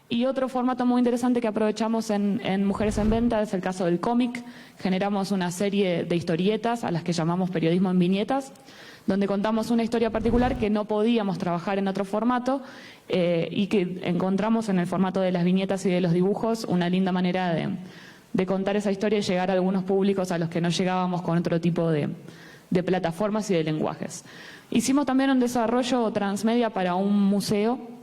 Y otro formato muy interesante que aprovechamos en Mujeres en Venta es el caso del cómic. Generamos una serie de historietas a las que llamamos periodismo en viñetas, donde contamos una historia particular que no podíamos trabajar en otro formato y que encontramos en el formato de las viñetas y de los dibujos una linda manera de contar esa historia y llegar a algunos públicos a los que no llegábamos con otro tipo de plataformas y de lenguajes. Hicimos también un desarrollo transmedia para un museo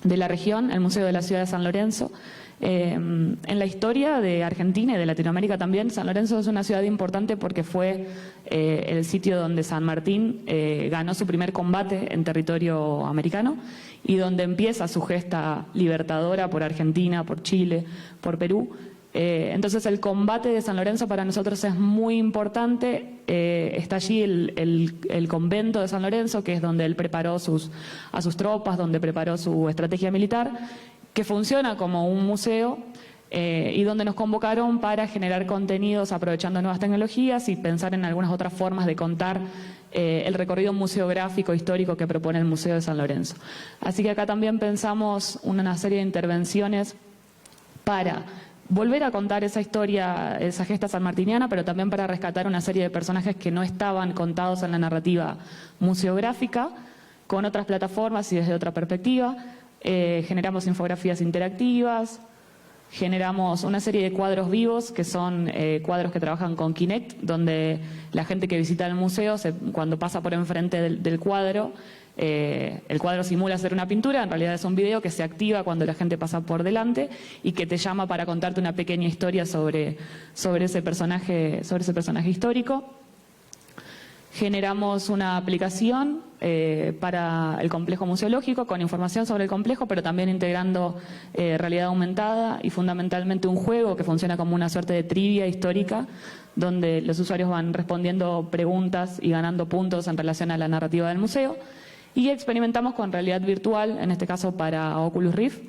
de la región, el Museo de la Ciudad de San Lorenzo. En la historia de Argentina y de Latinoamérica también, San Lorenzo es una ciudad importante porque fue el sitio donde San Martín ganó su primer combate en territorio americano y donde empieza su gesta libertadora por Argentina, por Chile, por Perú. Entonces el combate de San Lorenzo para nosotros es muy importante. Está allí el convento de San Lorenzo, que es donde él preparó a sus tropas, donde preparó su estrategia militar, que funciona como un museo y donde nos convocaron para generar contenidos aprovechando nuevas tecnologías y pensar en algunas otras formas de contar el recorrido museográfico histórico que propone el Museo de San Lorenzo. Así que acá también pensamos una serie de intervenciones para volver a contar esa historia, esa gesta sanmartiniana, pero también para rescatar una serie de personajes que no estaban contados en la narrativa museográfica, con otras plataformas y desde otra perspectiva. Generamos infografías interactivas, generamos una serie de cuadros vivos, que son cuadros que trabajan con Kinect, donde la gente que visita el museo, cuando pasa por enfrente del cuadro, el cuadro simula ser una pintura, en realidad es un video que se activa cuando la gente pasa por delante y que te llama para contarte una pequeña historia sobre ese personaje histórico. Generamos una aplicación para el complejo museológico con información sobre el complejo, pero también integrando realidad aumentada y fundamentalmente un juego que funciona como una suerte de trivia histórica, donde los usuarios van respondiendo preguntas y ganando puntos en relación a la narrativa del museo. Y experimentamos con realidad virtual, en este caso para Oculus Rift,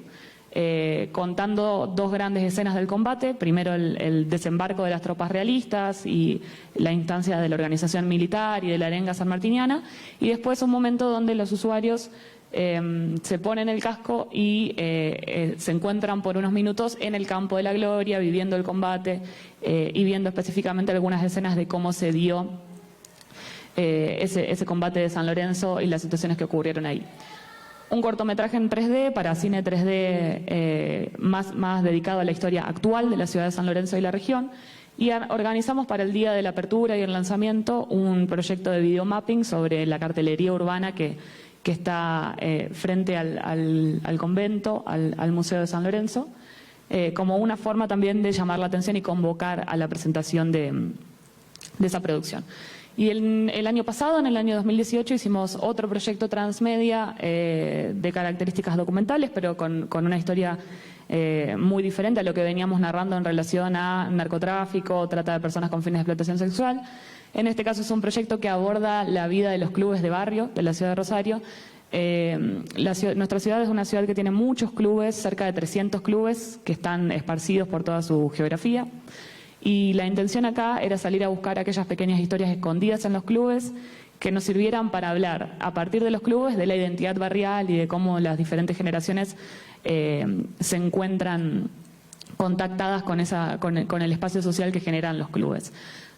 contando dos grandes escenas del combate. Primero el desembarco de las tropas realistas y la instancia de la organización militar y de la arenga sanmartiniana, y después un momento donde los usuarios se ponen el casco y se encuentran por unos minutos en el campo de la gloria, viviendo el combate y viendo específicamente algunas escenas de cómo se dio ese combate de San Lorenzo y las situaciones que ocurrieron ahí. Un cortometraje en 3D para cine 3D más dedicado a la historia actual de la ciudad de San Lorenzo y la región. Y organizamos para el día de la apertura y el lanzamiento un proyecto de videomapping sobre la cartelería urbana que está frente al convento, al Museo de San Lorenzo, como una forma también de llamar la atención y convocar a la presentación de esa producción. Y el año pasado, en el año 2018, hicimos otro proyecto transmedia de características documentales, pero con una historia muy diferente a lo que veníamos narrando en relación a narcotráfico, trata de personas con fines de explotación sexual. En este caso es un proyecto que aborda la vida de los clubes de barrio de la ciudad de Rosario. Nuestra ciudad es una ciudad que tiene muchos clubes, cerca de 300 clubes que están esparcidos por toda su geografía. Y la intención acá era salir a buscar aquellas pequeñas historias escondidas en los clubes que nos sirvieran para hablar a partir de los clubes de la identidad barrial y de cómo las diferentes generaciones se encuentran contactadas con el espacio social que generan los clubes.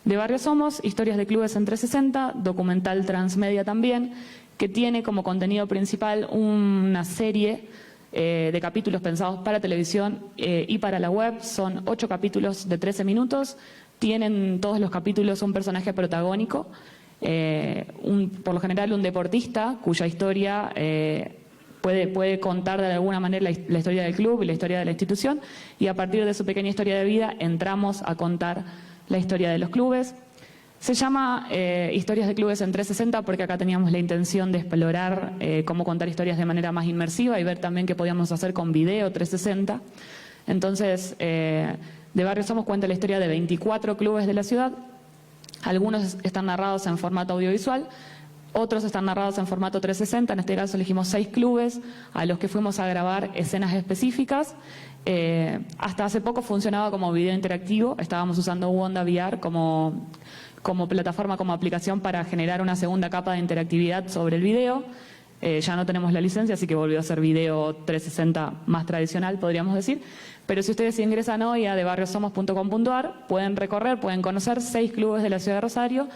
De Barrio Somos, historias de clubes en 360, documental transmedia también, que tiene como contenido principal una serie de capítulos pensados para televisión y para la web. Son 8 capítulos de 13 minutos. Tienen todos los capítulos un personaje protagónico, por lo general un deportista cuya historia puede contar de alguna manera la historia del club y la historia de la institución, y a partir de su pequeña historia de vida entramos a contar la historia de los clubes. Se llama Historias de Clubes en 360 porque acá teníamos la intención de explorar cómo contar historias de manera más inmersiva y ver también qué podíamos hacer con video 360. Entonces, de Barrio Somos cuenta la historia de 24 clubes de la ciudad. Algunos están narrados en formato audiovisual, otros están narrados en formato 360. En este caso elegimos 6 clubes a los que fuimos a grabar escenas específicas. Hasta hace poco funcionaba como video interactivo. Estábamos usando Wanda VR como plataforma, como aplicación para generar una segunda capa de interactividad sobre el video. Ya no tenemos la licencia, así que volvió a ser video 360 más tradicional, podríamos decir. Pero si ustedes ingresan hoy a debarriosomos.com.ar, pueden recorrer, pueden conocer 6 clubes de la ciudad de Rosario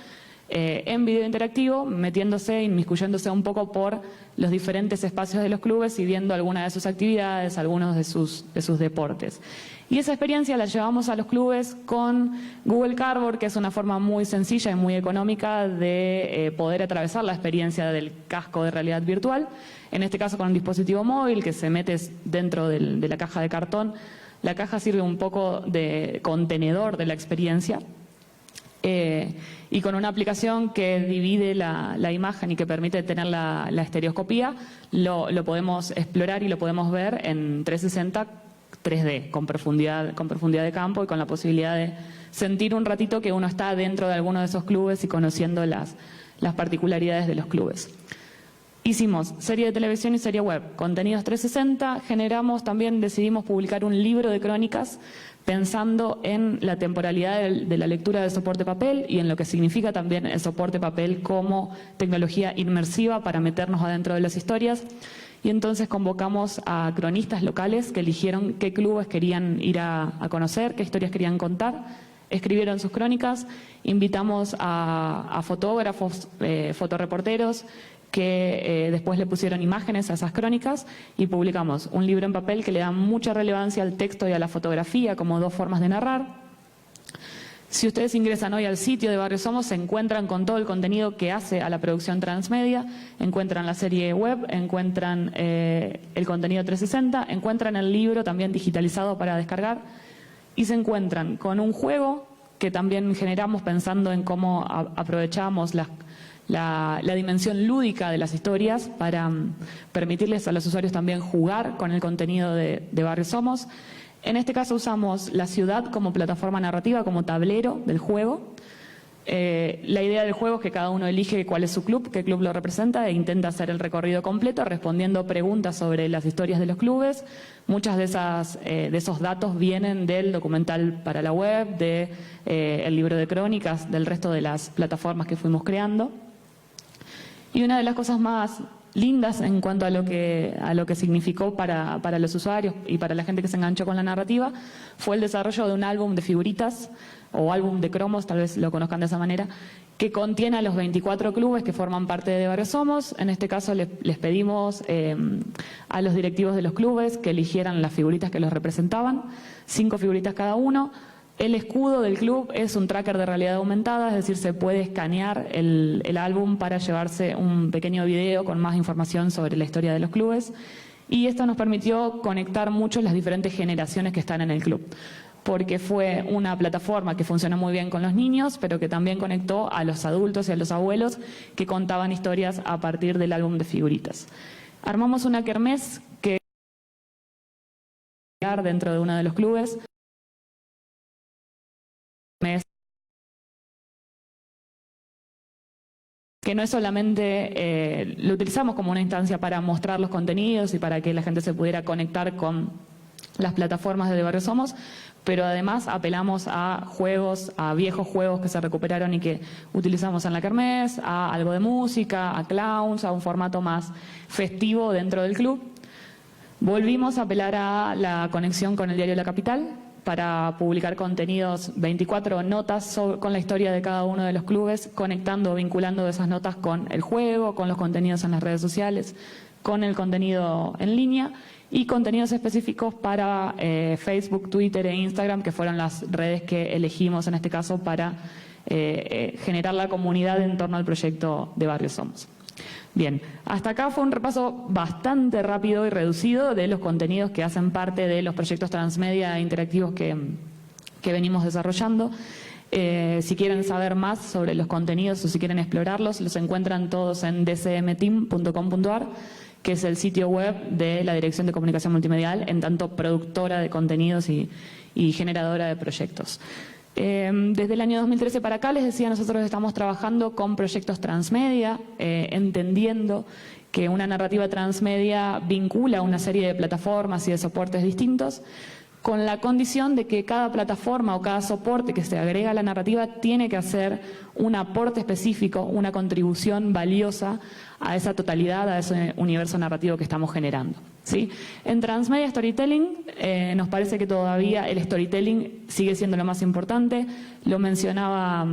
en video interactivo, metiéndose, inmiscuyéndose un poco por los diferentes espacios de los clubes y viendo algunas de sus actividades, algunos de sus deportes. Y esa experiencia la llevamos a los clubes con Google Cardboard, que es una forma muy sencilla y muy económica de poder atravesar la experiencia del casco de realidad virtual. En este caso con un dispositivo móvil que se mete dentro de la caja de cartón. La caja sirve un poco de contenedor de la experiencia. Y con una aplicación que divide la imagen y que permite tener la estereoscopía, lo podemos explorar y lo podemos ver en 360 3D, con profundidad de campo y con la posibilidad de sentir un ratito que uno está dentro de alguno de esos clubes y conociendo las particularidades de los clubes. Hicimos serie de televisión y serie web, contenidos 360, decidimos publicar un libro de crónicas pensando en la temporalidad de la lectura de soporte papel y en lo que significa también el soporte papel como tecnología inmersiva para meternos adentro de las historias. Y entonces convocamos a cronistas locales que eligieron qué clubes querían ir a conocer, qué historias querían contar, escribieron sus crónicas, invitamos a fotógrafos, fotoreporteros, que después le pusieron imágenes a esas crónicas y publicamos un libro en papel que le da mucha relevancia al texto y a la fotografía como 2 formas de narrar. Si ustedes ingresan hoy al sitio de Barrio Somos, se encuentran con todo el contenido que hace a la producción transmedia, encuentran la serie web, encuentran el contenido 360, encuentran el libro también digitalizado para descargar y se encuentran con un juego que también generamos pensando en cómo aprovechamos la dimensión lúdica de las historias para permitirles a los usuarios también jugar con el contenido de Barrio Somos. En este caso usamos la ciudad como plataforma narrativa, como tablero del juego. La idea del juego es que cada uno elige cuál es su club, qué club lo representa e intenta hacer el recorrido completo respondiendo preguntas sobre las historias de los clubes. Muchas de esos datos vienen del documental para la web, del libro de crónicas, del resto de las plataformas que fuimos creando. Y una de las cosas más lindas en cuanto a lo que significó para los usuarios y para la gente que se enganchó con la narrativa fue el desarrollo de un álbum de figuritas o álbum de cromos, tal vez lo conozcan de esa manera, que contiene a los 24 clubes que forman parte de Barrio Somos. En este caso les pedimos a los directivos de los clubes que eligieran las figuritas que los representaban, 5 figuritas cada uno. El escudo del club es un tracker de realidad aumentada, es decir, se puede escanear el álbum para llevarse un pequeño video con más información sobre la historia de los clubes. Y esto nos permitió conectar mucho las diferentes generaciones que están en el club, porque fue una plataforma que funcionó muy bien con los niños, pero que también conectó a los adultos y a los abuelos que contaban historias a partir del álbum de figuritas. Armamos una kermés que dentro de uno de los clubes. Que no es solamente, lo utilizamos como una instancia para mostrar los contenidos y para que la gente se pudiera conectar con las plataformas de Barrio Somos, pero además apelamos a juegos, a viejos juegos que se recuperaron y que utilizamos en la kermés, a algo de música, a clowns, a un formato más festivo dentro del club. Volvimos a apelar a la conexión con el diario La Capital para publicar contenidos, 24 notas con la historia de cada uno de los clubes, conectando, vinculando esas notas con el juego, con los contenidos en las redes sociales, con el contenido en línea y contenidos específicos para Facebook, Twitter e Instagram, que fueron las redes que elegimos en este caso para generar la comunidad en torno al proyecto de Barrio Somos. Bien, hasta acá fue un repaso bastante rápido y reducido de los contenidos que hacen parte de los proyectos transmedia interactivos que venimos desarrollando. Si quieren saber más sobre los contenidos o si quieren explorarlos, los encuentran todos en dcmteam.com.ar, que es el sitio web de la Dirección de Comunicación Multimedial, en tanto productora de contenidos y generadora de proyectos. Desde el año 2013 para acá, les decía, nosotros estamos trabajando con proyectos transmedia, entendiendo que una narrativa transmedia vincula una serie de plataformas y de soportes distintos, con la condición de que cada plataforma o cada soporte que se agrega a la narrativa tiene que hacer un aporte específico, una contribución valiosa a esa totalidad, a ese universo narrativo que estamos generando, ¿sí? En Transmedia Storytelling nos parece que todavía el storytelling sigue siendo lo más importante. Lo mencionaba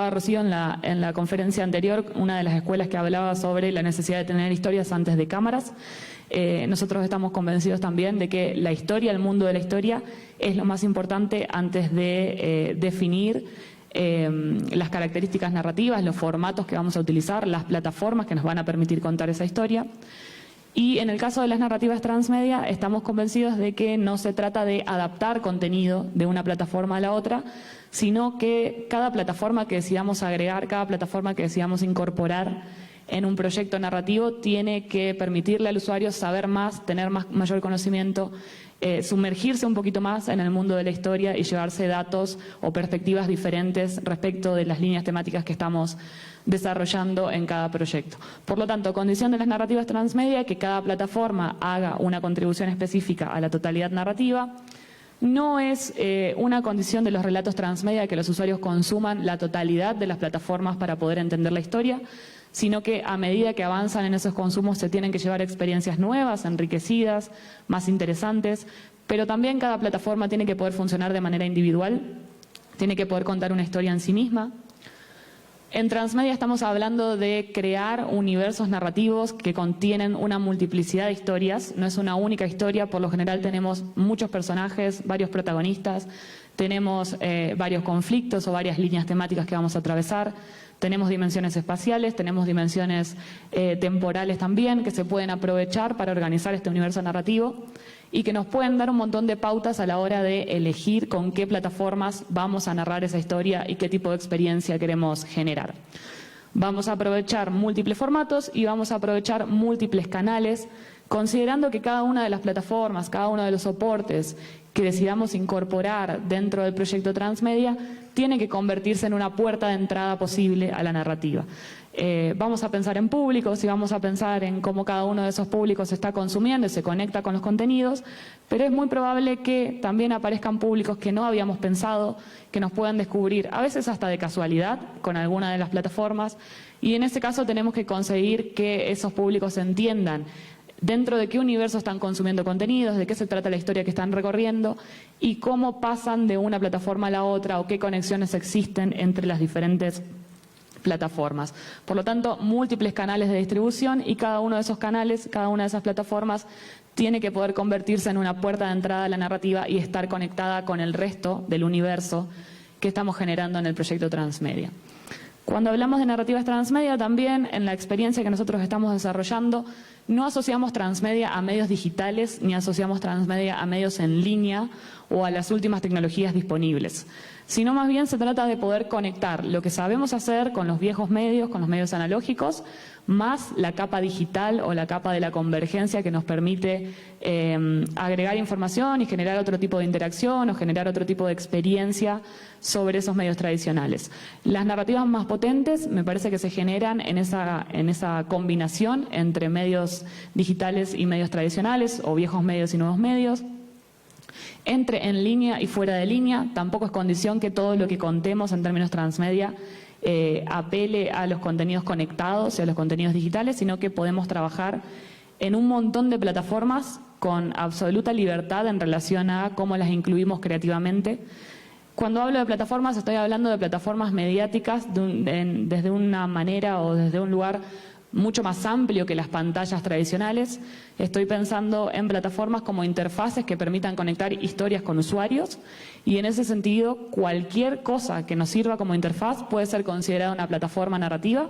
Rocío en la conferencia anterior, una de las escuelas que hablaba sobre la necesidad de tener historias antes de cámaras. Nosotros estamos convencidos también de que la historia, el mundo de la historia, es lo más importante antes de definir las características narrativas, los formatos que vamos a utilizar, las plataformas que nos van a permitir contar esa historia. Y en el caso de las narrativas transmedia, estamos convencidos de que no se trata de adaptar contenido de una plataforma a la otra, sino que cada plataforma que decidamos agregar, cada plataforma que decidamos incorporar en un proyecto narrativo tiene que permitirle al usuario saber más, tener mayor conocimiento, sumergirse un poquito más en el mundo de la historia y llevarse datos o perspectivas diferentes respecto de las líneas temáticas que estamos desarrollando en cada proyecto. Por lo tanto, condición de las narrativas transmedia es que cada plataforma haga una contribución específica a la totalidad narrativa. No es una condición de los relatos transmedia que los usuarios consuman la totalidad de las plataformas para poder entender la historia, sino que a medida que avanzan en esos consumos se tienen que llevar experiencias nuevas, enriquecidas, más interesantes, pero también cada plataforma tiene que poder funcionar de manera individual, tiene que poder contar una historia en sí misma. En Transmedia estamos hablando de crear universos narrativos que contienen una multiplicidad de historias, no es una única historia, por lo general tenemos muchos personajes, varios protagonistas, tenemos varios conflictos o varias líneas temáticas que vamos a atravesar, tenemos dimensiones espaciales, tenemos dimensiones temporales también que se pueden aprovechar para organizar este universo narrativo y que nos pueden dar un montón de pautas a la hora de elegir con qué plataformas vamos a narrar esa historia y qué tipo de experiencia queremos generar. Vamos a aprovechar múltiples formatos y vamos a aprovechar múltiples canales, considerando que cada una de las plataformas, cada uno de los soportes que decidamos incorporar dentro del proyecto Transmedia tiene que convertirse en una puerta de entrada posible a la narrativa. Vamos a pensar en públicos y vamos a pensar en cómo cada uno de esos públicos está consumiendo y se conecta con los contenidos, pero es muy probable que también aparezcan públicos que no habíamos pensado, que nos puedan descubrir, a veces hasta de casualidad, con alguna de las plataformas, y en ese caso tenemos que conseguir que esos públicos entiendan dentro de qué universo están consumiendo contenidos, de qué se trata la historia que están recorriendo y cómo pasan de una plataforma a la otra o qué conexiones existen entre las diferentes plataformas. Por lo tanto, múltiples canales de distribución y cada uno de esos canales, cada una de esas plataformas tiene que poder convertirse en una puerta de entrada a la narrativa y estar conectada con el resto del universo que estamos generando en el proyecto Transmedia. Cuando hablamos de narrativas transmedia, también en la experiencia que nosotros estamos desarrollando, no asociamos transmedia a medios digitales ni asociamos transmedia a medios en línea o a las últimas tecnologías disponibles, sino más bien se trata de poder conectar lo que sabemos hacer con los viejos medios, con los medios analógicos, más la capa digital o la capa de la convergencia que nos permite agregar información y generar otro tipo de interacción o generar otro tipo de experiencia sobre esos medios tradicionales. Las narrativas más potentes me parece que se generan en esa combinación entre medios digitales y medios tradicionales o viejos medios y nuevos medios. Entre en línea y fuera de línea, tampoco es condición que todo lo que contemos en términos transmedia apele a los contenidos conectados y a los contenidos digitales, sino que podemos trabajar en un montón de plataformas con absoluta libertad en relación a cómo las incluimos creativamente. Cuando hablo de plataformas, estoy hablando de plataformas mediáticas desde una manera o desde un lugar mucho más amplio que las pantallas tradicionales. Estoy pensando en plataformas como interfaces que permitan conectar historias con usuarios y en ese sentido cualquier cosa que nos sirva como interfaz puede ser considerada una plataforma narrativa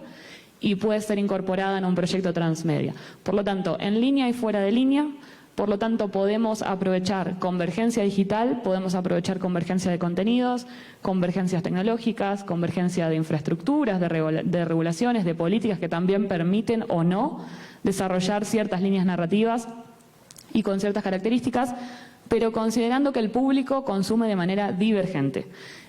y puede ser incorporada en un proyecto transmedia. Por lo tanto, en línea y fuera de línea, por lo tanto podemos aprovechar convergencia digital, podemos aprovechar convergencia de contenidos, convergencias tecnológicas, convergencia de infraestructuras, de regulaciones, de políticas que también permiten o no desarrollar ciertas líneas narrativas y con ciertas características, pero considerando que el público consume de manera divergente.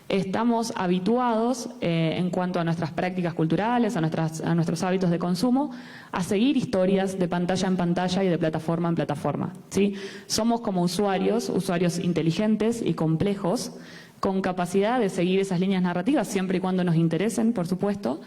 estamos habituados en cuanto a nuestras prácticas culturales, a nuestros hábitos de consumo, a seguir historias de pantalla en pantalla y de plataforma en plataforma, ¿sí? Somos como usuarios inteligentes y complejos, con capacidad de seguir esas líneas narrativas, siempre y cuando nos interesen, por supuesto,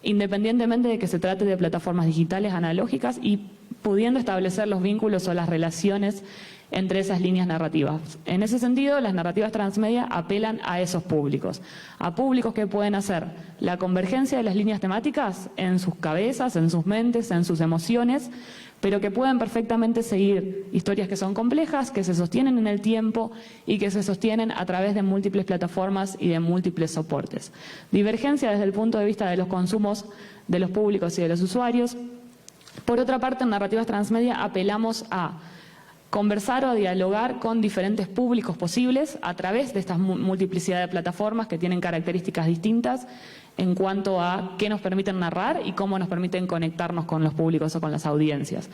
independientemente de que se trate de plataformas digitales, analógicas, y pudiendo establecer los vínculos o las relaciones entre esas líneas narrativas. En ese sentido, las narrativas transmedia apelan a esos públicos, a públicos que pueden hacer la convergencia de las líneas temáticas en sus cabezas, en sus mentes, en sus emociones, pero que pueden perfectamente seguir historias que son complejas, que se sostienen en el tiempo y que se sostienen a través de múltiples plataformas y de múltiples soportes. Divergencia desde el punto de vista de los consumos de los públicos y de los usuarios. Por otra parte, en narrativas transmedia apelamos a conversar o dialogar con diferentes públicos posibles a través de esta multiplicidad de plataformas que tienen características distintas en cuanto a qué nos permiten narrar y cómo nos permiten conectarnos con los públicos o con las audiencias.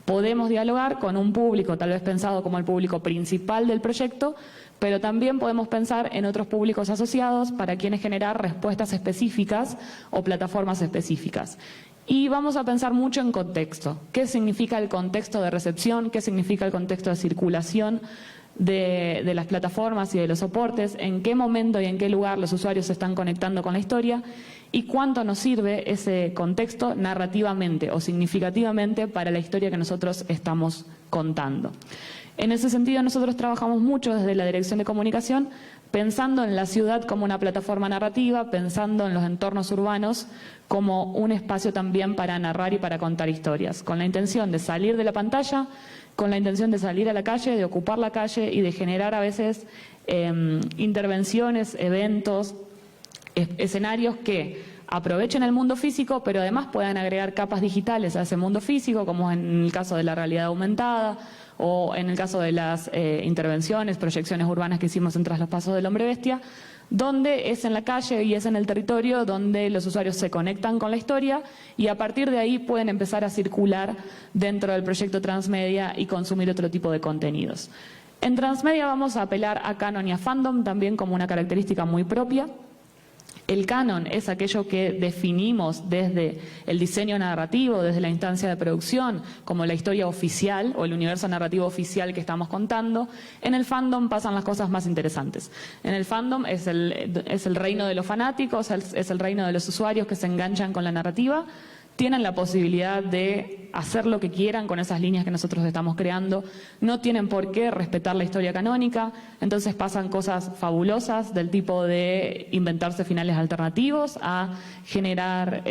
Podemos dialogar con un público tal vez pensado como el público principal del proyecto, pero también podemos pensar en otros públicos asociados para quienes generar respuestas específicas o plataformas específicas. Y vamos a pensar mucho en contexto. ¿Qué significa el contexto de recepción? ¿Qué significa el contexto de circulación de las plataformas y de los soportes? ¿En qué momento y en qué lugar los usuarios se están conectando con la historia? ¿Y cuánto nos sirve ese contexto narrativamente o significativamente para la historia que nosotros estamos contando? En ese sentido, nosotros trabajamos mucho desde la Dirección de Comunicación, pensando en la ciudad como una plataforma narrativa, pensando en los entornos urbanos como un espacio también para narrar y para contar historias, con la intención de salir de la pantalla, con la intención de salir a la calle, de ocupar la calle y de generar a veces intervenciones, eventos, escenarios que aprovechen el mundo físico, pero además puedan agregar capas digitales a ese mundo físico, como en el caso de la realidad aumentada, o en el caso de las intervenciones, proyecciones urbanas que hicimos en Tras los Pasos del Hombre Bestia, donde es en la calle y es en el territorio donde los usuarios se conectan con la historia y a partir de ahí pueden empezar a circular dentro del proyecto Transmedia y consumir otro tipo de contenidos. En Transmedia vamos a apelar a canon y a fandom también como una característica muy propia. El canon es aquello que definimos desde el diseño narrativo, desde la instancia de producción, como la historia oficial o el universo narrativo oficial que estamos contando. En el fandom pasan las cosas más interesantes. En el fandom es el reino de los fanáticos, es el reino de los usuarios que se enganchan con la narrativa. Tienen la posibilidad de hacer lo que quieran con esas líneas que nosotros estamos creando, no tienen por qué respetar la historia canónica, entonces pasan cosas fabulosas del tipo de inventarse finales alternativos, a generar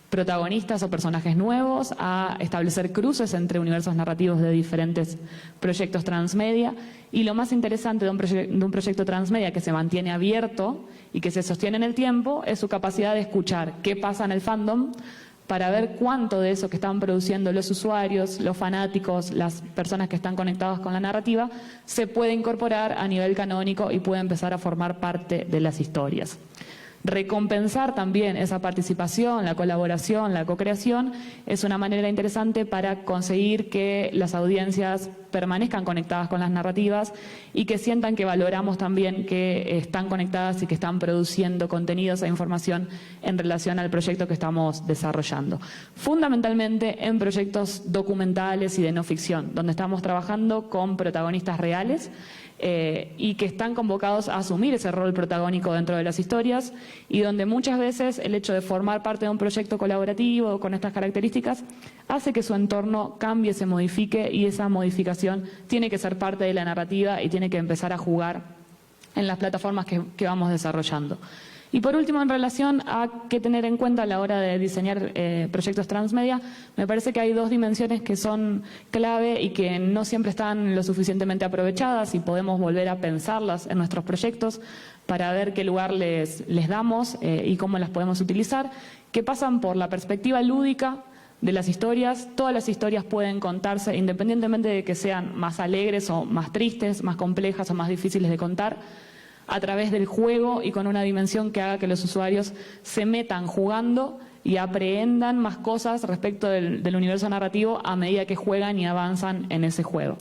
protagonistas o personajes nuevos, a establecer cruces entre universos narrativos de diferentes proyectos transmedia. Y lo más interesante de un proyecto transmedia que se mantiene abierto y que se sostiene en el tiempo es su capacidad de escuchar qué pasa en el fandom, para ver cuánto de eso que están produciendo los usuarios, los fanáticos, las personas que están conectadas con la narrativa, se puede incorporar a nivel canónico y puede empezar a formar parte de las historias. Recompensar también esa participación, la colaboración, la co-creación, es una manera interesante para conseguir que las audiencias permanezcan conectadas con las narrativas y que sientan que valoramos también que están conectadas y que están produciendo contenidos e información en relación al proyecto que estamos desarrollando. Fundamentalmente en proyectos documentales y de no ficción, donde estamos trabajando con protagonistas reales y que están convocados a asumir ese rol protagónico dentro de las historias y donde muchas veces el hecho de formar parte de un proyecto colaborativo con estas características hace que su entorno cambie, se modifique y esa modificación tiene que ser parte de la narrativa y tiene que empezar a jugar en las plataformas que vamos desarrollando. Y por último, en relación a qué tener en cuenta a la hora de diseñar proyectos transmedia, me parece que hay dos dimensiones que son clave y que no siempre están lo suficientemente aprovechadas y podemos volver a pensarlas en nuestros proyectos para ver qué lugar les damos y cómo las podemos utilizar, que pasan por la perspectiva lúdica de las historias. Todas las historias pueden contarse independientemente de que sean más alegres o más tristes, más complejas o más difíciles de contar, a través del juego y con una dimensión que haga que los usuarios se metan jugando y aprehendan más cosas respecto del universo narrativo a medida que juegan y avanzan en ese juego.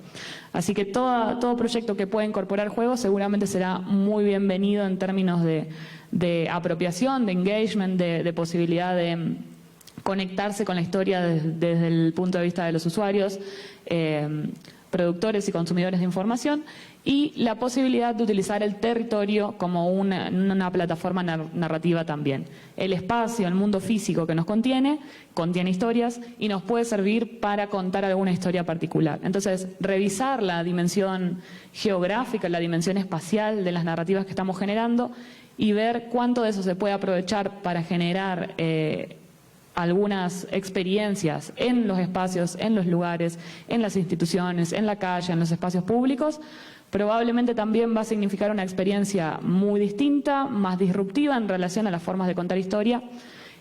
Así que todo proyecto que pueda incorporar juegos seguramente será muy bienvenido en términos de apropiación, de engagement, de posibilidad de conectarse con la historia desde el punto de vista de los usuarios, productores y consumidores de información, y la posibilidad de utilizar el territorio como una plataforma narrativa también. El espacio, el mundo físico que nos contiene historias y nos puede servir para contar alguna historia particular. Entonces, revisar la dimensión geográfica, la dimensión espacial de las narrativas que estamos generando y ver cuánto de eso se puede aprovechar para generar algunas experiencias en los espacios, en los lugares, en las instituciones, en la calle, en los espacios públicos, probablemente también va a significar una experiencia muy distinta, más disruptiva en relación a las formas de contar historia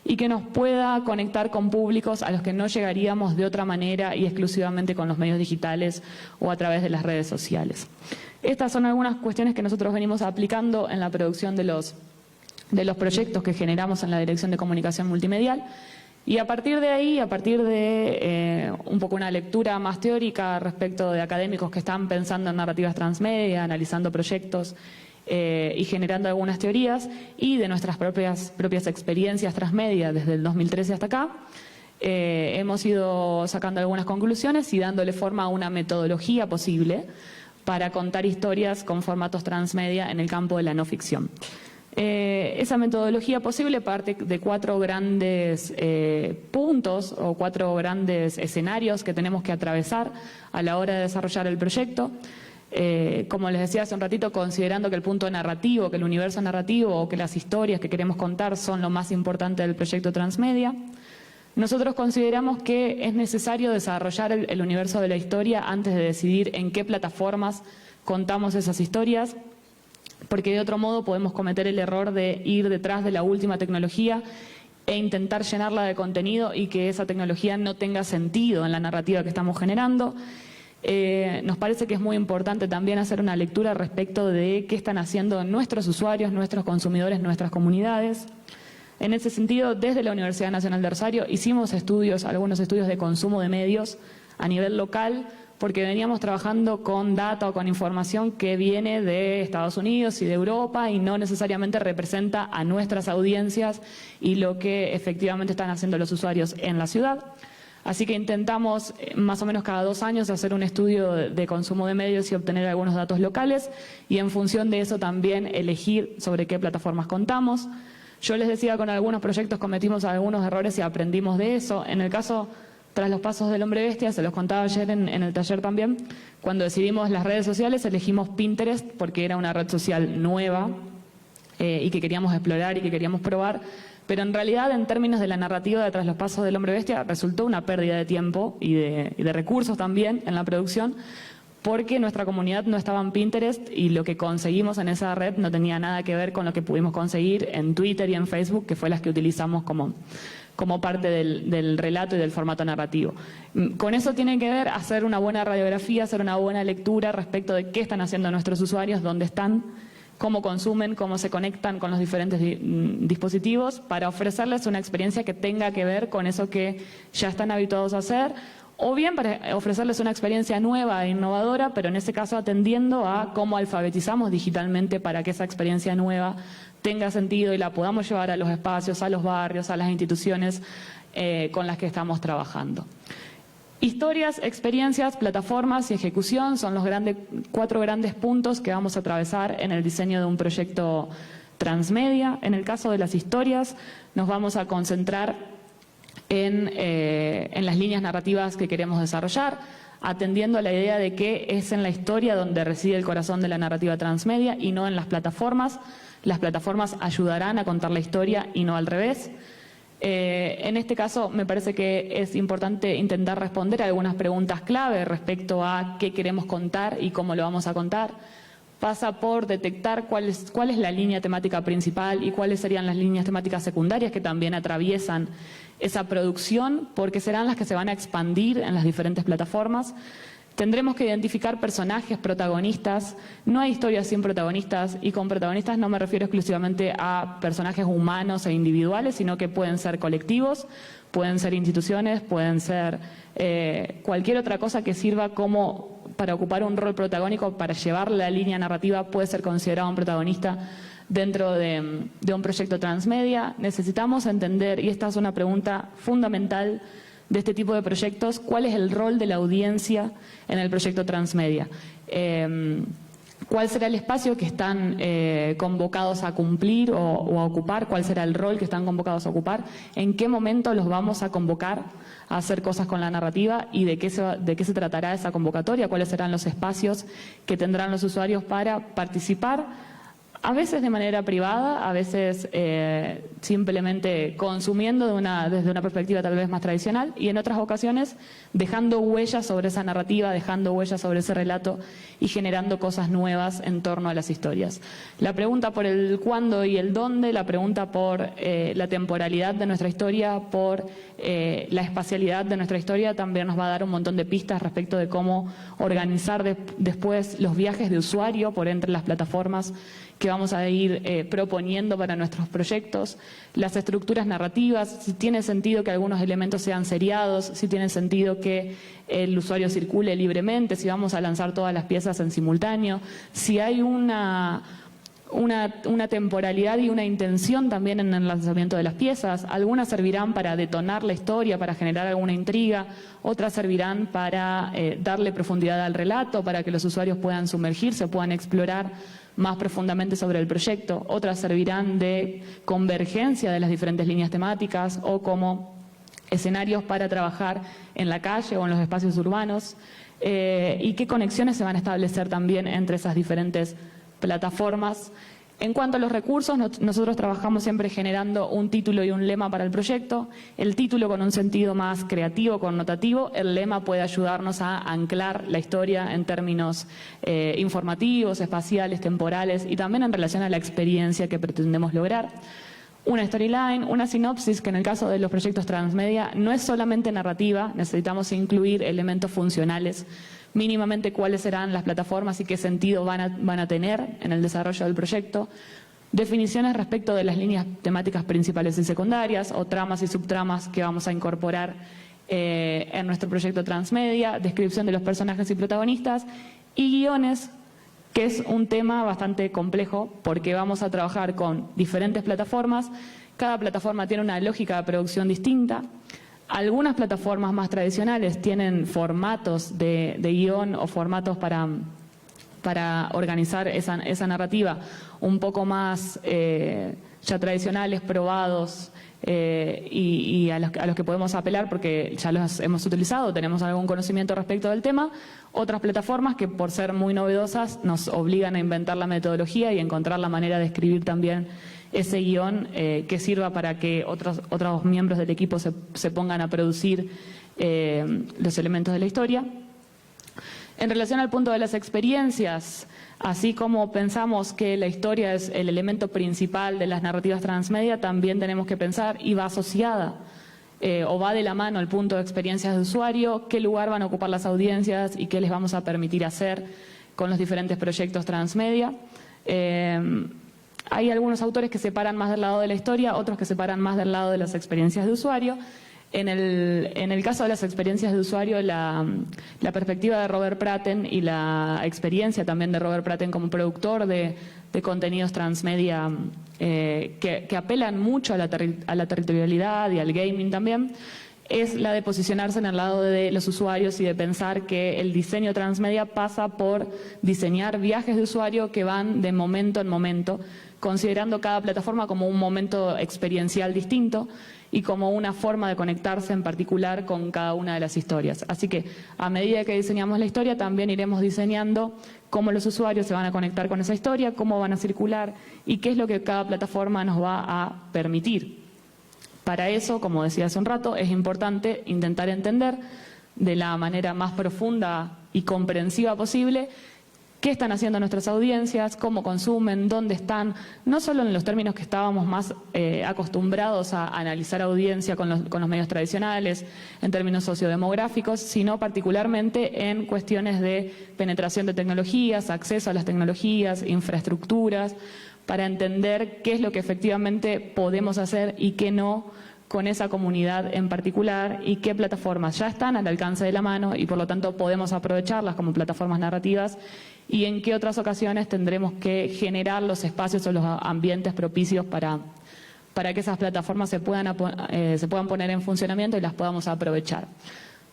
y que nos pueda conectar con públicos a los que no llegaríamos de otra manera y exclusivamente con los medios digitales o a través de las redes sociales. Estas son algunas cuestiones que nosotros venimos aplicando en la producción de los proyectos que generamos en la Dirección de Comunicación Multimedial. Y a partir de ahí, a partir de un poco una lectura más teórica respecto de académicos que están pensando en narrativas transmedia, analizando proyectos y generando algunas teorías, y de nuestras propias experiencias transmedia desde el 2013 hasta acá, hemos ido sacando algunas conclusiones y dándole forma a una metodología posible para contar historias con formatos transmedia en el campo de la no ficción. Esa metodología posible parte de 4 grandes puntos o 4 grandes escenarios que tenemos que atravesar a la hora de desarrollar el proyecto. Como les decía hace un ratito, considerando que el punto narrativo, que el universo narrativo o que las historias que queremos contar son lo más importante del proyecto transmedia, nosotros consideramos que es necesario desarrollar el universo de la historia antes de decidir en qué plataformas contamos esas historias, porque de otro modo podemos cometer el error de ir detrás de la última tecnología e intentar llenarla de contenido y que esa tecnología no tenga sentido en la narrativa que estamos generando. Nos parece que es muy importante también hacer una lectura respecto de qué están haciendo nuestros usuarios, nuestros consumidores, nuestras comunidades. En ese sentido, desde la Universidad Nacional de Rosario hicimos algunos estudios de consumo de medios a nivel local, porque veníamos trabajando con data o con información que viene de Estados Unidos y de Europa y no necesariamente representa a nuestras audiencias y lo que efectivamente están haciendo los usuarios en la ciudad. Así que intentamos más o menos cada 2 años hacer un estudio de consumo de medios y obtener algunos datos locales y en función de eso también elegir sobre qué plataformas contamos. Yo les decía, con algunos proyectos cometimos algunos errores y aprendimos de eso. En el caso Tras los pasos del hombre bestia, se los contaba ayer en el taller también, cuando decidimos las redes sociales elegimos Pinterest porque era una red social nueva y que queríamos explorar y que queríamos probar, pero en realidad en términos de la narrativa de Tras los pasos del hombre bestia resultó una pérdida de tiempo y de recursos también en la producción, porque nuestra comunidad no estaba en Pinterest y lo que conseguimos en esa red no tenía nada que ver con lo que pudimos conseguir en Twitter y en Facebook, que fue las que utilizamos como parte del relato y del formato narrativo. Con eso tiene que ver hacer una buena radiografía, hacer una buena lectura respecto de qué están haciendo nuestros usuarios, dónde están, cómo consumen, cómo se conectan con los diferentes dispositivos, para ofrecerles una experiencia que tenga que ver con eso que ya están habituados a hacer, o bien para ofrecerles una experiencia nueva e innovadora, pero en ese caso atendiendo a cómo alfabetizamos digitalmente para que esa experiencia nueva tenga sentido y la podamos llevar a los espacios, a los barrios, a las instituciones con las que estamos trabajando. Historias, experiencias, plataformas y ejecución son los 4 grandes puntos que vamos a atravesar en el diseño de un proyecto transmedia. En el caso de las historias, nos vamos a concentrar en las líneas narrativas que queremos desarrollar, atendiendo a la idea de que es en la historia donde reside el corazón de la narrativa transmedia y no en las plataformas. Las plataformas ayudarán a contar la historia y no al revés. En este caso me parece que es importante intentar responder a algunas preguntas clave respecto a qué queremos contar y cómo lo vamos a contar. Pasa por detectar cuál es la línea temática principal y cuáles serían las líneas temáticas secundarias que también atraviesan esa producción, porque serán las que se van a expandir en las diferentes plataformas. Tendremos que identificar personajes, protagonistas. No hay historias sin protagonistas, y con protagonistas no me refiero exclusivamente a personajes humanos e individuales, sino que pueden ser colectivos, pueden ser instituciones, pueden ser cualquier otra cosa que sirva como para ocupar un rol protagónico, para llevar la línea narrativa, puede ser considerado un protagonista dentro de un proyecto transmedia. Necesitamos entender, y esta es una pregunta fundamental de este tipo de proyectos, ¿cuál es el rol de la audiencia en el proyecto transmedia? ¿Cuál será el espacio que están convocados a cumplir o a ocupar? ¿Cuál será el rol que están convocados a ocupar? ¿En qué momento los vamos a convocar a hacer cosas con la narrativa? ¿Y de qué se tratará esa convocatoria? ¿Cuáles serán los espacios que tendrán los usuarios para participar? A veces de manera privada, a veces simplemente consumiendo desde una perspectiva tal vez más tradicional, y en otras ocasiones dejando huellas sobre esa narrativa, dejando huellas sobre ese relato y generando cosas nuevas en torno a las historias. La pregunta por el cuándo y el dónde, la pregunta por la temporalidad de nuestra historia, por la espacialidad de nuestra historia, también nos va a dar un montón de pistas respecto de cómo organizar después los viajes de usuario por entre las plataformas que vamos a ir proponiendo para nuestros proyectos, las estructuras narrativas, si tiene sentido que algunos elementos sean seriados, si tiene sentido que el usuario circule libremente, si vamos a lanzar todas las piezas en simultáneo, si hay una temporalidad y una intención también en el lanzamiento de las piezas. Algunas servirán para detonar la historia, para generar alguna intriga, otras servirán para darle profundidad al relato, para que los usuarios puedan sumergirse, puedan explorar más profundamente sobre el proyecto. Otras servirán de convergencia de las diferentes líneas temáticas o como escenarios para trabajar en la calle o en los espacios urbanos, y qué conexiones se van a establecer también entre esas diferentes plataformas. En cuanto a los recursos, nosotros trabajamos siempre generando un título y un lema para el proyecto. El título con un sentido más creativo, connotativo. El lema puede ayudarnos a anclar la historia en términos informativos, espaciales, temporales, y también en relación a la experiencia que pretendemos lograr. Una storyline, una sinopsis, que en el caso de los proyectos transmedia no es solamente narrativa, necesitamos incluir elementos funcionales, mínimamente cuáles serán las plataformas y qué sentido van a tener en el desarrollo del proyecto, definiciones respecto de las líneas temáticas principales y secundarias o tramas y subtramas que vamos a incorporar en nuestro proyecto transmedia, descripción de los personajes y protagonistas, y guiones, que es un tema bastante complejo porque vamos a trabajar con diferentes plataformas. Cada plataforma tiene una lógica de producción distinta. Algunas plataformas más tradicionales tienen formatos de guión o formatos para organizar esa narrativa un poco más ya tradicionales, probados, y a los que podemos apelar porque ya los hemos utilizado, tenemos algún conocimiento respecto del tema. Otras plataformas que por ser muy novedosas nos obligan a inventar la metodología y encontrar la manera de escribir también ese guión que sirva para que otros miembros del equipo se pongan a producir los elementos de la historia. En relación al punto de las experiencias, así como pensamos que la historia es el elemento principal de las narrativas transmedia, también tenemos que pensar, y va asociada o va de la mano al punto de experiencias de usuario, qué lugar van a ocupar las audiencias y qué les vamos a permitir hacer con los diferentes proyectos transmedia. Hay algunos autores que se paran más del lado de la historia, otros que se paran más del lado de las experiencias de usuario. En el caso de las experiencias de usuario, la perspectiva de Robert Pratten y la experiencia también de Robert Pratten como productor de contenidos transmedia que apelan mucho a la territorialidad y al gaming también, es la de posicionarse en el lado de los usuarios y de pensar que el diseño transmedia pasa por diseñar viajes de usuario que van de momento en momento, considerando cada plataforma como un momento experiencial distinto y como una forma de conectarse en particular con cada una de las historias. Así que a medida que diseñamos la historia también iremos diseñando cómo los usuarios se van a conectar con esa historia, cómo van a circular y qué es lo que cada plataforma nos va a permitir. Para eso, como decía hace un rato, es importante intentar entender de la manera más profunda y comprensiva posible qué están haciendo nuestras audiencias, cómo consumen, dónde están, no solo en los términos que estábamos más acostumbrados a analizar audiencia con los medios tradicionales, en términos sociodemográficos, sino particularmente en cuestiones de penetración de tecnologías, acceso a las tecnologías, infraestructuras, para entender qué es lo que efectivamente podemos hacer y qué no con esa comunidad en particular y qué plataformas ya están al alcance de la mano y por lo tanto podemos aprovecharlas como plataformas narrativas y en qué otras ocasiones tendremos que generar los espacios o los ambientes propicios para que esas plataformas se puedan poner en funcionamiento y las podamos aprovechar.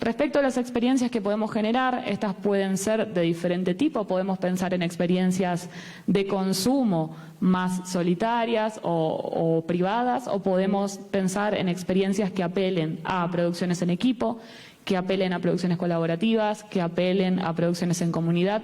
Respecto a las experiencias que podemos generar, estas pueden ser de diferente tipo. Podemos pensar en experiencias de consumo más solitarias o privadas, o podemos pensar en experiencias que apelen a producciones en equipo, que apelen a producciones colaborativas, que apelen a producciones en comunidad.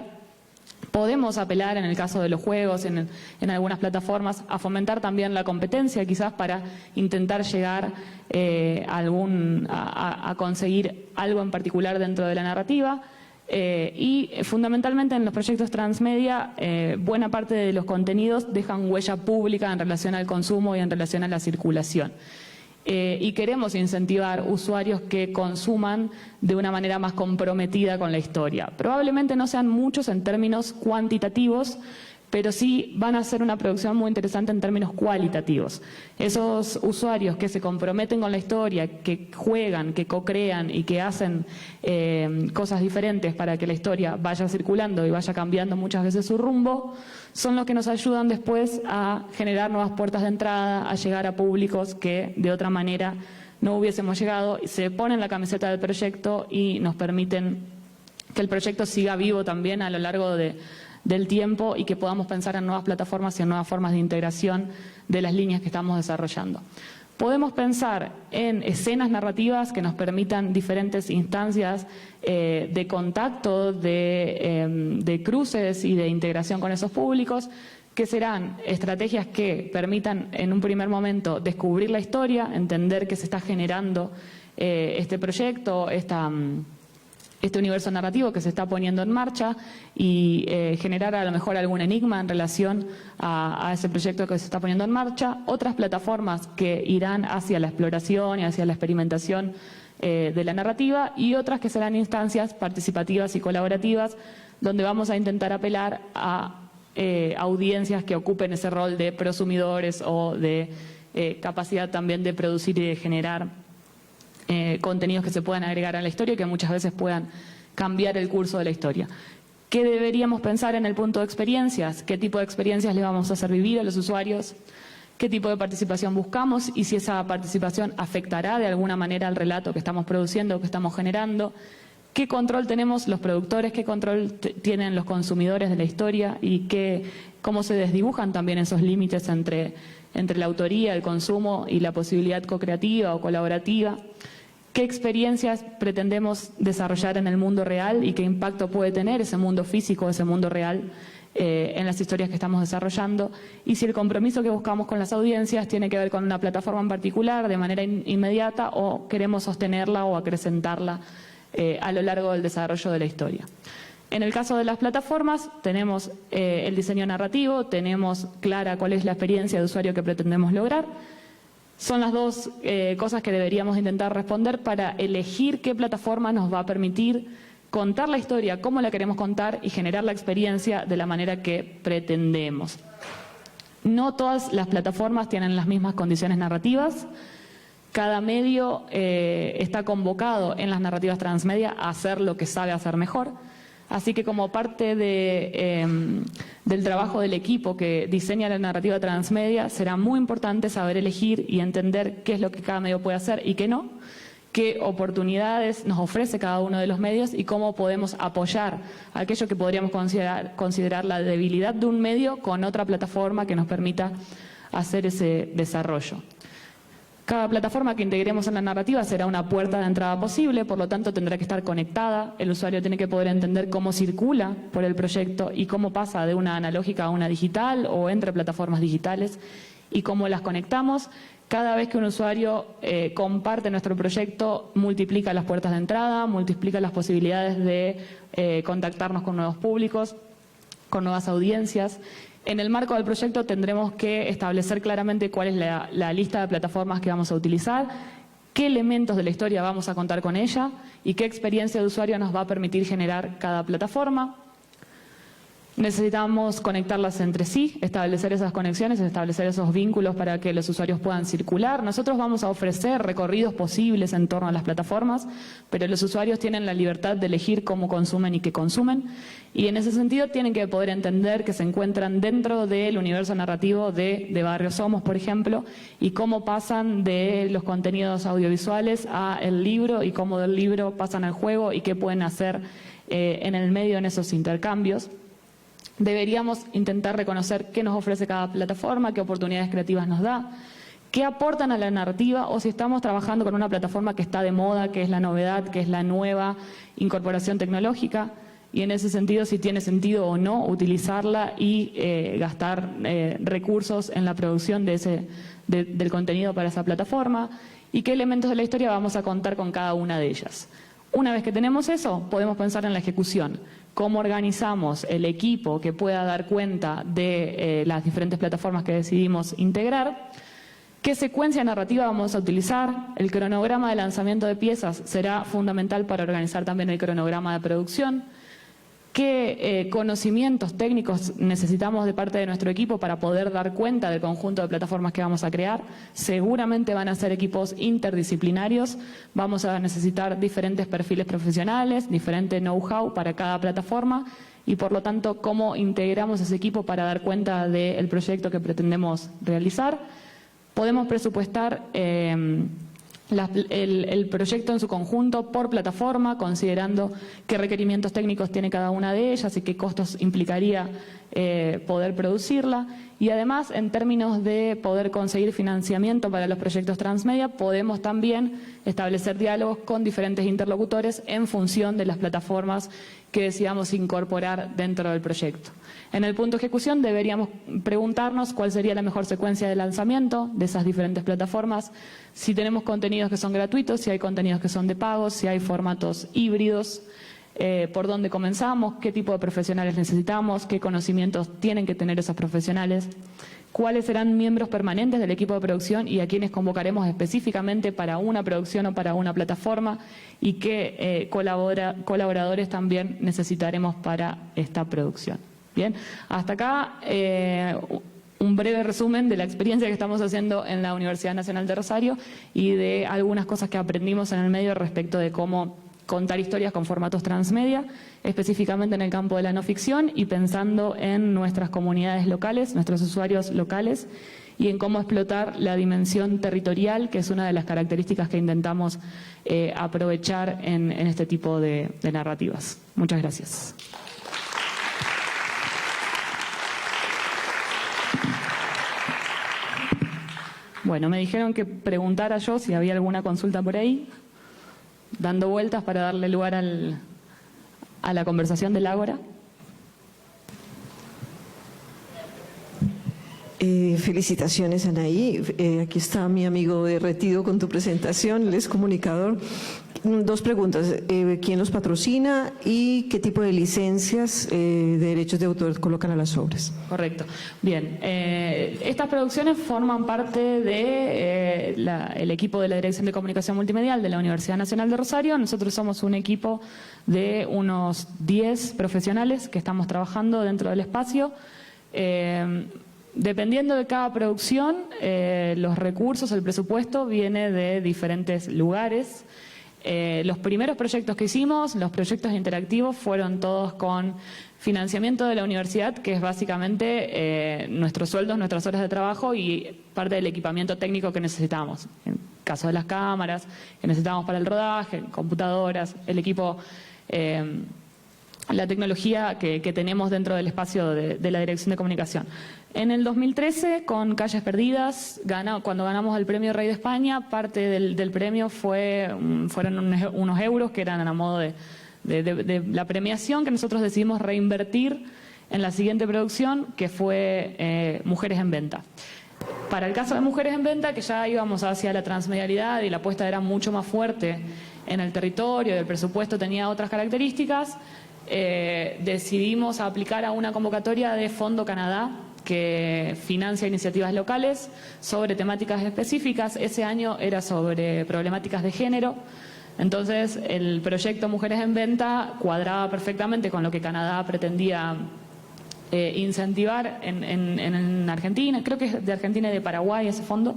Podemos apelar, en el caso de los juegos, en algunas plataformas, a fomentar también la competencia, quizás para intentar llegar a conseguir algo en particular dentro de la narrativa. Y fundamentalmente en los proyectos transmedia, buena parte de los contenidos dejan huella pública en relación al consumo y en relación a la circulación. Y queremos incentivar usuarios que consuman de una manera más comprometida con la historia. Probablemente no sean muchos en términos cuantitativos, pero sí van a ser una producción muy interesante en términos cualitativos. Esos usuarios que se comprometen con la historia, que juegan, que co-crean y que hacen cosas diferentes para que la historia vaya circulando y vaya cambiando muchas veces su rumbo, son los que nos ayudan después a generar nuevas puertas de entrada, a llegar a públicos que de otra manera no hubiésemos llegado, se ponen la camiseta del proyecto y nos permiten que el proyecto siga vivo también a lo largo del tiempo y que podamos pensar en nuevas plataformas y en nuevas formas de integración de las líneas que estamos desarrollando. Podemos pensar en escenas narrativas que nos permitan diferentes instancias de contacto, de cruces y de integración con esos públicos, que serán estrategias que permitan en un primer momento descubrir la historia, entender que se está generando este proyecto, este universo narrativo que se está poniendo en marcha y generar a lo mejor algún enigma en relación a ese proyecto que se está poniendo en marcha. Otras plataformas que irán hacia la exploración y hacia la experimentación de la narrativa, y otras que serán instancias participativas y colaborativas donde vamos a intentar apelar a audiencias que ocupen ese rol de prosumidores o de capacidad también de producir y de generar contenidos que se puedan agregar a la historia y que muchas veces puedan cambiar el curso de la historia. ¿Qué deberíamos pensar en el punto de experiencias? ¿Qué tipo de experiencias le vamos a hacer vivir a los usuarios? ¿Qué tipo de participación buscamos? Y si esa participación afectará de alguna manera al relato que estamos produciendo, que estamos generando. ¿Qué control tenemos los productores? ¿Qué control tienen los consumidores de la historia? Y cómo se desdibujan también esos límites entre la autoría, el consumo y la posibilidad co-creativa o colaborativa. ¿Qué experiencias pretendemos desarrollar en el mundo real y qué impacto puede tener ese mundo físico, ese mundo real en las historias que estamos desarrollando? Y si el compromiso que buscamos con las audiencias tiene que ver con una plataforma en particular de manera inmediata o queremos sostenerla o acrecentarla a lo largo del desarrollo de la historia. En el caso de las plataformas tenemos el diseño narrativo, tenemos clara cuál es la experiencia de usuario que pretendemos lograr. Son las dos cosas que deberíamos intentar responder para elegir qué plataforma nos va a permitir contar la historia, cómo la queremos contar y generar la experiencia de la manera que pretendemos. No todas las plataformas tienen las mismas condiciones narrativas. Cada medio está convocado en las narrativas transmedia a hacer lo que sabe hacer mejor. Así que como parte del trabajo del equipo que diseña la narrativa transmedia, será muy importante saber elegir y entender qué es lo que cada medio puede hacer y qué no, qué oportunidades nos ofrece cada uno de los medios y cómo podemos apoyar aquello que podríamos considerar la debilidad de un medio con otra plataforma que nos permita hacer ese desarrollo. Cada plataforma que integremos en la narrativa será una puerta de entrada posible, por lo tanto tendrá que estar conectada, el usuario tiene que poder entender cómo circula por el proyecto y cómo pasa de una analógica a una digital o entre plataformas digitales y cómo las conectamos. Cada vez que un usuario comparte nuestro proyecto, multiplica las puertas de entrada, multiplica las posibilidades de contactarnos con nuevos públicos con nuevas audiencias. En el marco del proyecto tendremos que establecer claramente cuál es la lista de plataformas que vamos a utilizar, qué elementos de la historia vamos a contar con ella y qué experiencia de usuario nos va a permitir generar cada plataforma. Necesitamos conectarlas entre sí, establecer esas conexiones, establecer esos vínculos para que los usuarios puedan circular. Nosotros vamos a ofrecer recorridos posibles en torno a las plataformas, pero los usuarios tienen la libertad de elegir cómo consumen y qué consumen. Y en ese sentido tienen que poder entender que se encuentran dentro del universo narrativo de Barrio Somos, por ejemplo, y cómo pasan de los contenidos audiovisuales a el libro y cómo del libro pasan al juego y qué pueden hacer en el medio en esos intercambios. Deberíamos intentar reconocer qué nos ofrece cada plataforma, qué oportunidades creativas nos da, qué aportan a la narrativa o si estamos trabajando con una plataforma que está de moda, que es la novedad, que es la nueva incorporación tecnológica y en ese sentido si tiene sentido o no utilizarla y gastar recursos en la producción del contenido para esa plataforma y qué elementos de la historia vamos a contar con cada una de ellas. Una vez que tenemos eso, podemos pensar en la ejecución. Cómo organizamos el equipo que pueda dar cuenta de las diferentes plataformas que decidimos integrar, qué secuencia narrativa vamos a utilizar, el cronograma de lanzamiento de piezas será fundamental para organizar también el cronograma de producción, qué conocimientos técnicos necesitamos de parte de nuestro equipo para poder dar cuenta del conjunto de plataformas que vamos a crear. Seguramente van a ser equipos interdisciplinarios, vamos a necesitar diferentes perfiles profesionales, diferente know-how para cada plataforma y por lo tanto cómo integramos ese equipo para dar cuenta del proyecto que pretendemos realizar. Podemos presupuestar el proyecto en su conjunto por plataforma, considerando qué requerimientos técnicos tiene cada una de ellas y qué costos implicaría poder producirla. Y además, en términos de poder conseguir financiamiento para los proyectos transmedia, podemos también establecer diálogos con diferentes interlocutores en función de las plataformas que decidamos incorporar dentro del proyecto. En el punto de ejecución deberíamos preguntarnos cuál sería la mejor secuencia de lanzamiento de esas diferentes plataformas, si tenemos contenidos que son gratuitos, si hay contenidos que son de pago, si hay formatos híbridos, por dónde comenzamos, qué tipo de profesionales necesitamos, qué conocimientos tienen que tener esos profesionales, cuáles serán miembros permanentes del equipo de producción y a quienes convocaremos específicamente para una producción o para una plataforma y qué colaboradores también necesitaremos para esta producción. Bien, hasta acá un breve resumen de la experiencia que estamos haciendo en la Universidad Nacional de Rosario y de algunas cosas que aprendimos en el medio respecto de cómo contar historias con formatos transmedia, específicamente en el campo de la no ficción y pensando en nuestras comunidades locales, nuestros usuarios locales y en cómo explotar la dimensión territorial, que es una de las características que intentamos aprovechar en este tipo de narrativas. Muchas gracias. Bueno, me dijeron que preguntara yo si había alguna consulta por ahí, dando vueltas para darle lugar a la conversación del Ágora. Felicitaciones, Anaí. Aquí está mi amigo Derretido con tu presentación, él es comunicador. Dos preguntas, ¿quién los patrocina y qué tipo de licencias de derechos de autor colocan a las obras? Correcto. Bien, estas producciones forman parte del equipo de la Dirección de Comunicación Multimedial de la Universidad Nacional de Rosario. Nosotros somos un equipo de unos 10 profesionales que estamos trabajando dentro del espacio. Dependiendo de cada producción, los recursos, el presupuesto viene de diferentes lugares. Los primeros proyectos que hicimos, los proyectos interactivos, fueron todos con financiamiento de la universidad, que es básicamente nuestros sueldos, nuestras horas de trabajo y parte del equipamiento técnico que necesitamos. En el caso de las cámaras, que necesitamos para el rodaje, computadoras, el equipo, la tecnología que tenemos dentro del espacio de la Dirección de Comunicación. En el 2013, con Calles Perdidas, cuando ganamos el premio Rey de España, parte del premio fueron unos euros que eran a modo de la premiación que nosotros decidimos reinvertir en la siguiente producción, que fue Mujeres en Venta. Para el caso de Mujeres en Venta, que ya íbamos hacia la transmedialidad y la apuesta era mucho más fuerte en el territorio, el presupuesto tenía otras características, decidimos aplicar a una convocatoria de Fondo Canadá que financia iniciativas locales sobre temáticas específicas. Ese año era sobre problemáticas de género. Entonces, el proyecto Mujeres en Venta cuadraba perfectamente con lo que Canadá pretendía incentivar en Argentina. Creo que es de Argentina y de Paraguay ese fondo.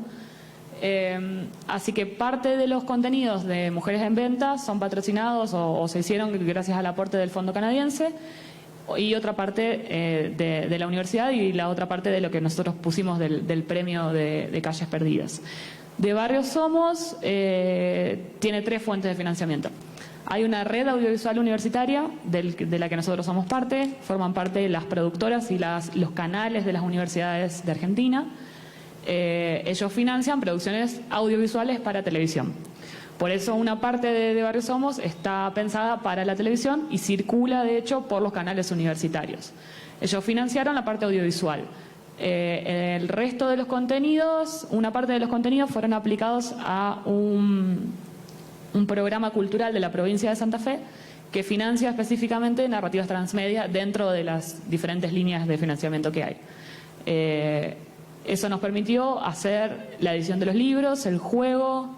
Así que parte de los contenidos de Mujeres en Venta son patrocinados o se hicieron gracias al aporte del fondo canadiense, y otra parte de la universidad, y la otra parte de lo que nosotros pusimos del premio de Calles Perdidas. De Barrio Somos tiene 3 fuentes de financiamiento. Hay una red audiovisual universitaria de la que nosotros somos parte, forman parte las productoras y los canales de las universidades de Argentina. Ellos financian producciones audiovisuales para televisión. Por eso una parte de Barrio Somos está pensada para la televisión y circula, de hecho, por los canales universitarios. Ellos financiaron la parte audiovisual. El resto de los contenidos, una parte de los contenidos fueron aplicados a un programa cultural de la provincia de Santa Fe que financia específicamente narrativas transmedia dentro de las diferentes líneas de financiamiento que hay. Eso nos permitió hacer la edición de los libros, el juego,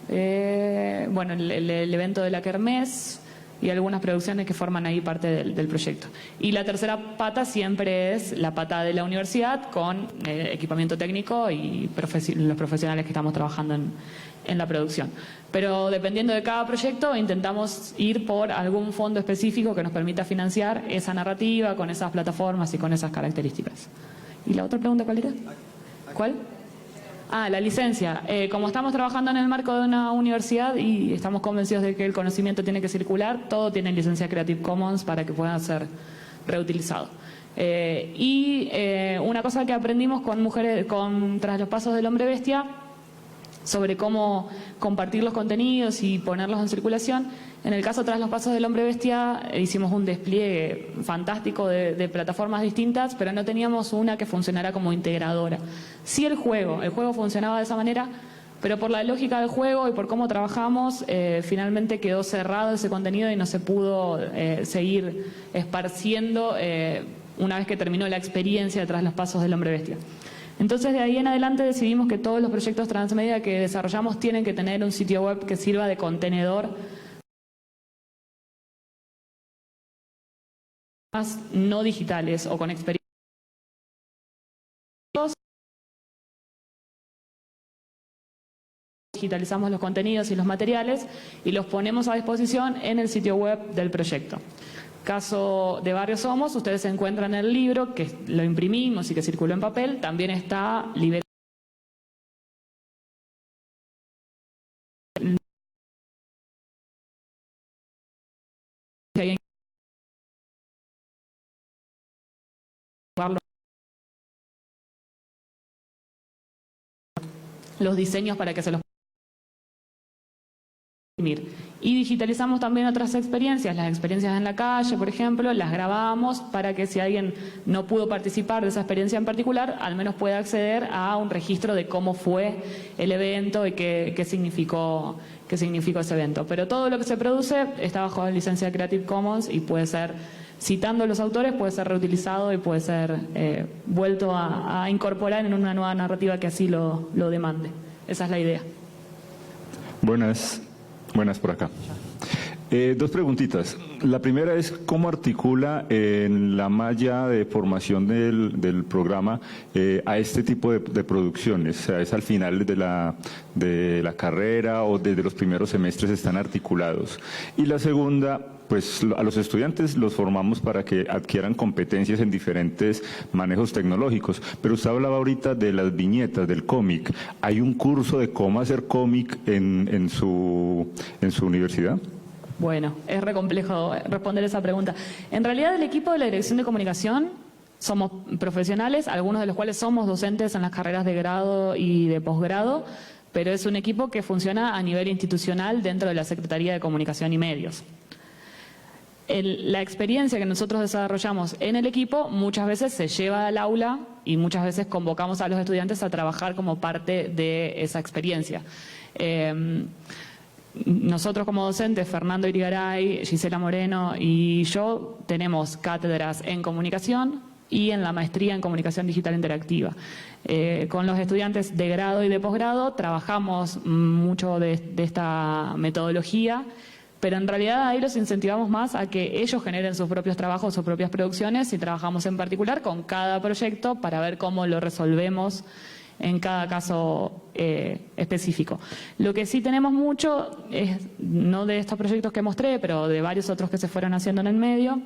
bueno, el evento de la Kermés y algunas producciones que forman ahí parte del proyecto. Y la tercera pata siempre es la pata de la universidad con equipamiento técnico y los profesionales que estamos trabajando en la producción. Pero dependiendo de cada proyecto intentamos ir por algún fondo específico que nos permita financiar esa narrativa con esas plataformas y con esas características. ¿Y la otra pregunta cuál era? ¿Cuál? La licencia. Como estamos trabajando en el marco de una universidad y estamos convencidos de que el conocimiento tiene que circular, todo tiene licencia Creative Commons para que pueda ser reutilizado. Una cosa que aprendimos tras los pasos del Hombre Bestia, sobre cómo compartir los contenidos y ponerlos en circulación. En el caso tras los pasos del Hombre Bestia hicimos un despliegue fantástico de plataformas distintas, pero no teníamos una que funcionara como integradora. Sí el juego funcionaba de esa manera, pero por la lógica del juego y por cómo trabajamos, finalmente quedó cerrado ese contenido y no se pudo seguir esparciendo una vez que terminó la experiencia tras los pasos del Hombre Bestia. Entonces, de ahí en adelante decidimos que todos los proyectos transmedia que desarrollamos tienen que tener un sitio web que sirva de contenedor no digitales o con experiencias. Digitalizamos los contenidos y los materiales y los ponemos a disposición en el sitio web del proyecto. Caso de Barrio Somos, ustedes encuentran el libro, que lo imprimimos y que circuló en papel, también está liberado. Los diseños para que se los imprimir. Y digitalizamos también otras experiencias, las experiencias en la calle, por ejemplo, las grabamos para que si alguien no pudo participar de esa experiencia en particular, al menos pueda acceder a un registro de cómo fue el evento y qué significó ese evento. Pero todo lo que se produce está bajo la licencia Creative Commons y puede ser, citando a los autores, puede ser reutilizado y puede ser vuelto a incorporar en una nueva narrativa que así lo demande. Esa es la idea. Buenas por acá. 2 preguntitas. La primera es cómo articula en la malla de formación del programa a este tipo de producciones. O sea, ¿es al final de la carrera o desde los primeros semestres están articulados? Y la segunda, pues a los estudiantes los formamos para que adquieran competencias en diferentes manejos tecnológicos. Pero usted hablaba ahorita de las viñetas, del cómic. ¿Hay un curso de cómo hacer cómic en su universidad? Bueno, es re complejo responder esa pregunta. En realidad, el equipo de la Dirección de Comunicación somos profesionales, algunos de los cuales somos docentes en las carreras de grado y de posgrado, pero es un equipo que funciona a nivel institucional dentro de la Secretaría de Comunicación y Medios. La experiencia que nosotros desarrollamos en el equipo muchas veces se lleva al aula y muchas veces convocamos a los estudiantes a trabajar como parte de esa experiencia. nosotros como docentes, Fernando Irigaray, Gisela Moreno y yo, tenemos cátedras en comunicación y en la maestría en comunicación digital interactiva. Con los estudiantes de grado y de posgrado trabajamos mucho de esta metodología, pero en realidad ahí los incentivamos más a que ellos generen sus propios trabajos, sus propias producciones, y trabajamos en particular con cada proyecto para ver cómo lo resolvemos en cada caso específico. Lo que sí tenemos mucho es, no de estos proyectos que mostré, pero de varios otros que se fueron haciendo en el medio,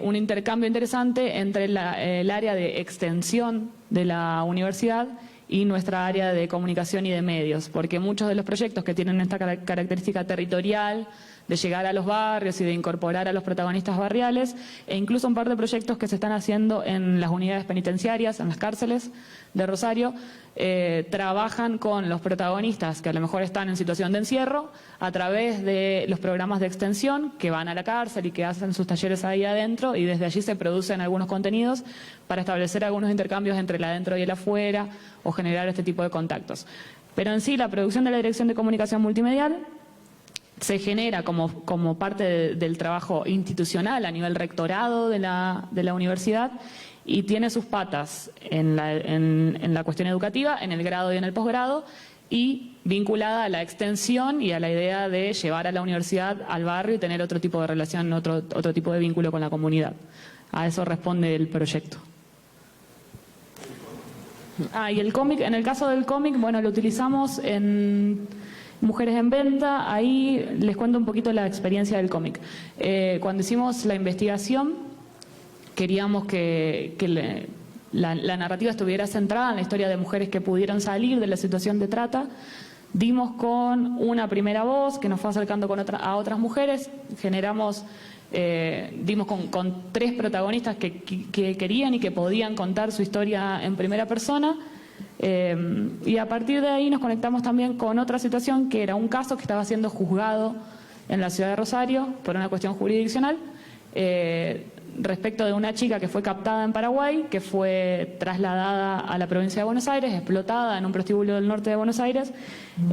un intercambio interesante entre el área de extensión de la universidad y nuestra área de comunicación y de medios, porque muchos de los proyectos que tienen esta característica territorial, de llegar a los barrios y de incorporar a los protagonistas barriales, e incluso un par de proyectos que se están haciendo en las unidades penitenciarias, en las cárceles de Rosario, trabajan con los protagonistas que a lo mejor están en situación de encierro a través de los programas de extensión que van a la cárcel y que hacen sus talleres ahí adentro, y desde allí se producen algunos contenidos para establecer algunos intercambios entre el adentro y el afuera o generar este tipo de contactos. Pero en sí, la producción de la Dirección de Comunicación Multimedial se genera como parte del trabajo institucional a nivel rectorado de la universidad, y tiene sus patas en la cuestión educativa, en el grado y en el posgrado, y vinculada a la extensión y a la idea de llevar a la universidad al barrio y tener otro tipo de relación, otro tipo de vínculo con la comunidad. A eso responde el proyecto. Y el cómic, en el caso del cómic, bueno, lo utilizamos en Mujeres en Venta. Ahí les cuento un poquito la experiencia del cómic. Cuando hicimos la investigación, queríamos que la narrativa estuviera centrada en la historia de mujeres que pudieron salir de la situación de trata. Dimos con una primera voz que nos fue acercando a otras mujeres, dimos con 3 protagonistas que querían y que podían contar su historia en primera persona. Y a partir de ahí nos conectamos también con otra situación, que era un caso que estaba siendo juzgado en la ciudad de Rosario por una cuestión jurisdiccional, respecto de una chica que fue captada en Paraguay, que fue trasladada a la provincia de Buenos Aires, explotada en un prostíbulo del norte de Buenos Aires,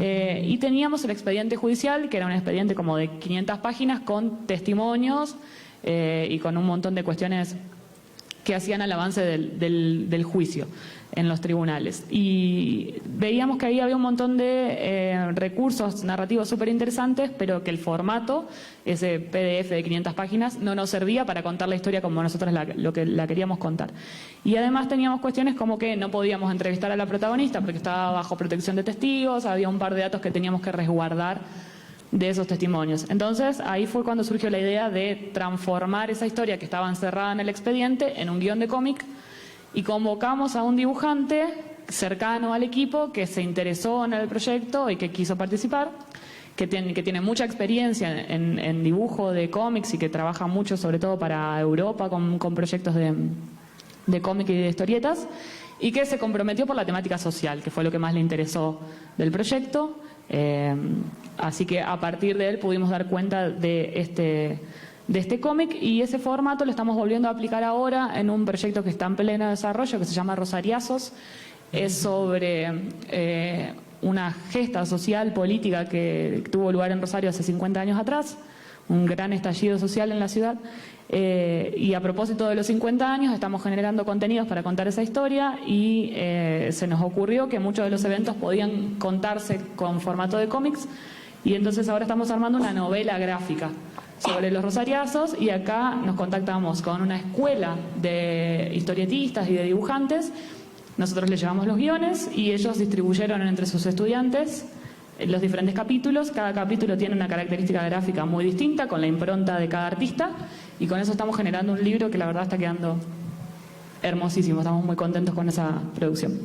y teníamos el expediente judicial, que era un expediente como de 500 páginas con testimonios y con un montón de cuestiones que hacían al avance del juicio en los tribunales. Y veíamos que ahí había un montón de recursos narrativos súper interesantes, pero que el formato, ese PDF de 500 páginas, no nos servía para contar la historia como nosotros la queríamos contar. Y además teníamos cuestiones como que no podíamos entrevistar a la protagonista porque estaba bajo protección de testigos, había un par de datos que teníamos que resguardar de esos testimonios. Entonces ahí fue cuando surgió la idea de transformar esa historia que estaba encerrada en el expediente en un guión de cómic, y convocamos a un dibujante cercano al equipo que se interesó en el proyecto y que quiso participar, que tiene mucha experiencia en dibujo de cómics y que trabaja mucho sobre todo para Europa con proyectos de cómic y de historietas, y que se comprometió por la temática social, que fue lo que más le interesó del proyecto. Así que a partir de él pudimos dar cuenta de este cómic, y ese formato lo estamos volviendo a aplicar ahora en un proyecto que está en pleno desarrollo, que se llama Rosariazos. Es sobre una gesta social política que tuvo lugar en Rosario hace 50 años atrás, un gran estallido social en la ciudad. Y a propósito de los 50 años estamos generando contenidos para contar esa historia, y se nos ocurrió que muchos de los eventos podían contarse con formato de cómics, y entonces ahora estamos armando una novela gráfica sobre los rosariazos, y acá nos contactamos con una escuela de historietistas y de dibujantes. Nosotros les llevamos los guiones y ellos distribuyeron entre sus estudiantes los diferentes capítulos. Cada capítulo tiene una característica gráfica muy distinta, con la impronta de cada artista, y con eso estamos generando un libro que la verdad está quedando hermosísimo. Estamos muy contentos con esa producción.